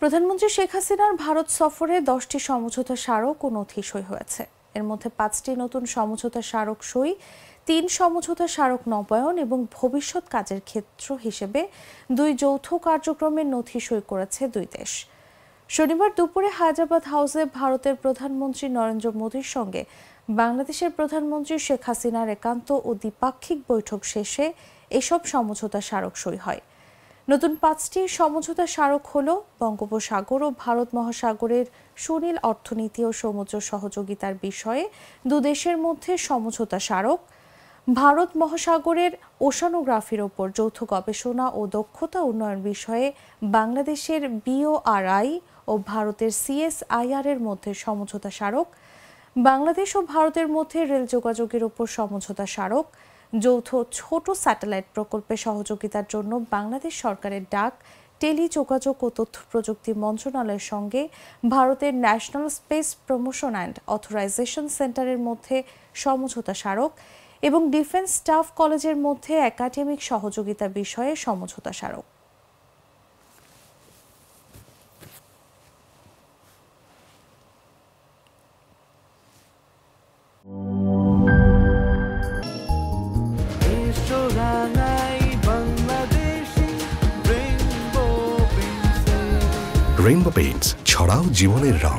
প্রধানমন্ত্রী শেখ হাসিনার ভারত সফরে 10টি সমঝোতা স্মারক ও নথি সই হয়েছে। এর মধ্যে 5টি নতুন সমঝোতা স্মারক সই, 3 সমঝোতা স্মারক নবায়ন এবং ভবিষ্যৎ কাজের ক্ষেত্র হিসেবে 2 যৌথ কার্যক্রমের নথি সই করেছে দুই দেশ। শনিবার দুপুরে হায়দ্রাবাদ হাউসে ভারতের প্রধানমন্ত্রী নরেন্দ্র মোদীর সঙ্গে বাংলাদেশের প্রধানমন্ত্রী শেখ হাসিনার একান্ত ও দ্বিপাক্ষিক বৈঠক শেষে এসব সমঝোতা স্মারক সই হয়। নতুন 5টি সমঝোতা স্মারক হল বঙ্গোপসাগর ও ভারত মহাসাগরের সুনীল অর্থনীতি ও সমুদ্র সহযোগিতার বিষয়ে দুদেশের মধ্যে সমঝোতা স্মারক, ভারত মহাসাগরের ওশানোগ্রাফির ওপর যৌথ গবেষণা ও দক্ষতা উন্নয়ন বিষয়ে বাংলাদেশের BORI ও ভারতের CSIR এর মধ্যে সমঝোতা স্মারক, বাংলাদেশ ও ভারতের মধ্যে রেল যোগাযোগের ওপর সমঝোতা স্মারক, যৌথ ছোট স্যাটেলাইট প্রকল্পে সহযোগিতার জন্য বাংলাদেশ সরকারের ডাক, টেলিযোগাযোগ ও তথ্য প্রযুক্তি মন্ত্রণালয়ের সঙ্গে ভারতের national space promotion and authorisation সেন্টারের মধ্যে সমঝোতা স্মারক এবং ডিফেন্স স্টাফ কলেজের মধ্যে একাডেমিক সহযোগিতা বিষয়ে সমঝোতা স্মারক। রেইনবো পেইন্টস, ছড়াও জীবনের রং।